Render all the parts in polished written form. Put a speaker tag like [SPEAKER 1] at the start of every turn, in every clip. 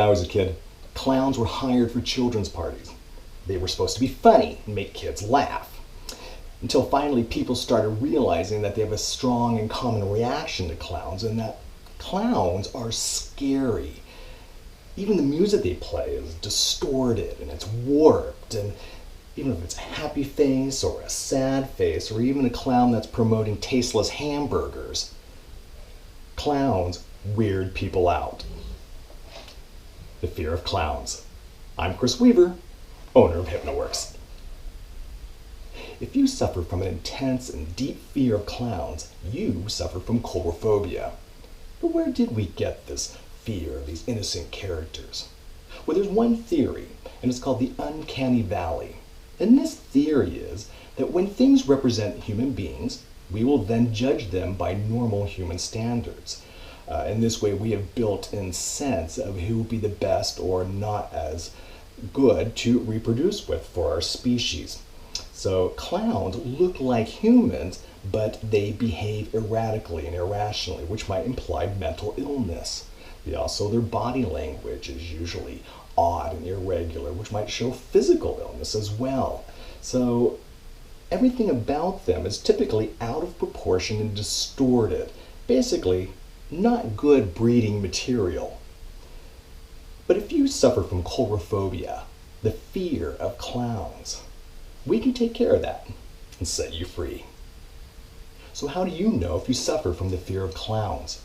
[SPEAKER 1] I was a kid, clowns were hired for children's parties. They were supposed to be funny and make kids laugh. Until finally people started realizing that they have a strong and common reaction to clowns, and that clowns are scary. Even the music they play is distorted and it's warped, and even if it's a happy face or a sad face or even a clown that's promoting tasteless hamburgers, clowns weird people out. The fear of clowns. I'm Kris Weaver, owner of HypnoWorks. If you suffer from an intense and deep fear of clowns, you suffer from coulrophobia. But where did we get this fear of these innocent characters? Well, there's one theory, and it's called the uncanny valley. And this theory is that when things represent human beings, we will then judge them by normal human standards. In this way, we have built-in sense of who will be the best or not as good to reproduce with for our species. So clowns look like humans, but they behave erratically and irrationally, which might imply mental illness. Their body language is usually odd and irregular, which might show physical illness as well. So everything about them is typically out of proportion and distorted. Basically, not good breeding material. But if you suffer from coulrophobia, the fear of clowns, we can take care of that and set you free. So how do you know if you suffer from the fear of clowns?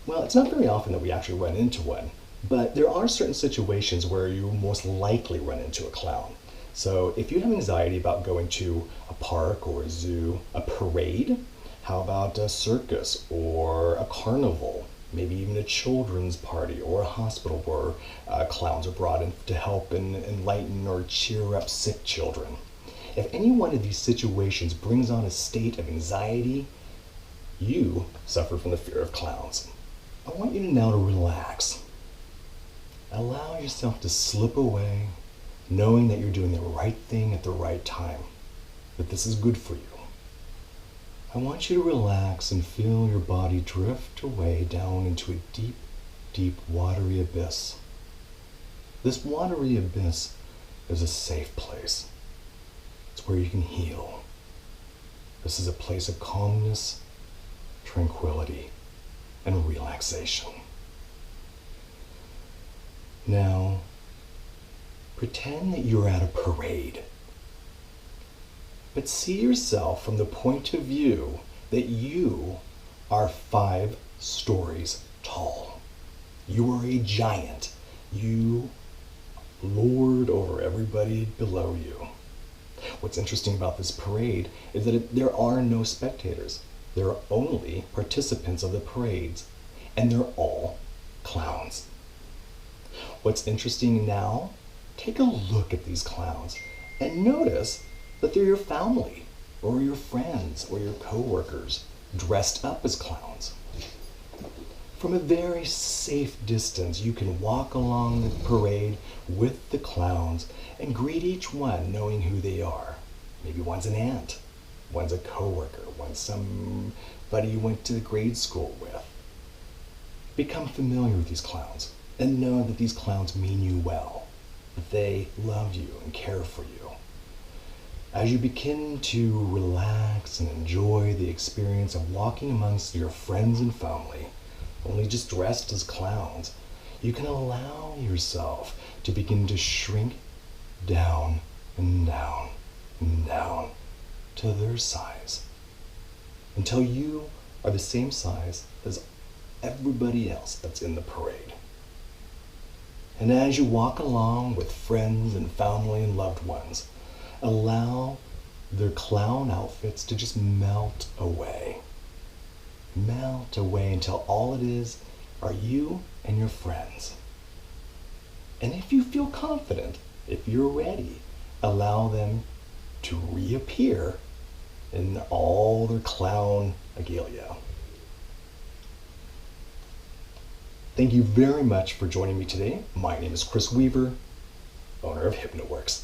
[SPEAKER 1] Well, it's not very often that we actually run into one, but there are certain situations where you most likely run into a clown. So if you have anxiety about going to a park or a zoo, a parade, how about a circus or a carnival, maybe even a children's party or a hospital where clowns are brought in to help and enlighten or cheer up sick children. If any one of these situations brings on a state of anxiety, you suffer from the fear of clowns. I want you now to relax. Allow yourself to slip away, knowing that you're doing the right thing at the right time, that this is good for you. I want you to relax and feel your body drift away down into a deep, deep, watery abyss. This watery abyss is a safe place. It's where you can heal. This is a place of calmness, tranquility, and relaxation. Now, pretend that you're at a parade. But see yourself from the point of view that you are 5 stories tall. You are a giant. You lord over everybody below you. What's interesting about this parade is that there are no spectators. There are only participants of the parades, and they're all clowns. What's interesting now, take a look at these clowns and notice that they're your family or your friends or your coworkers dressed up as clowns. From a very safe distance, you can walk along the parade with the clowns and greet each one knowing who they are. Maybe one's an aunt, one's a coworker, one's somebody you went to grade school with. Become familiar with these clowns and know that these clowns mean you well, that they love you and care for you. As you begin to relax and enjoy the experience of walking amongst your friends and family, only just dressed as clowns, you can allow yourself to begin to shrink down and down and down to their size until you are the same size as everybody else that's in the parade. And as you walk along with friends and family and loved ones, allow their clown outfits to just melt away. Melt away until all it is are you and your friends. And if you feel confident, if you're ready, allow them to reappear in all their clown regalia. Thank you very much for joining me today. My name is Kris Weaver, owner of HypnoWorks.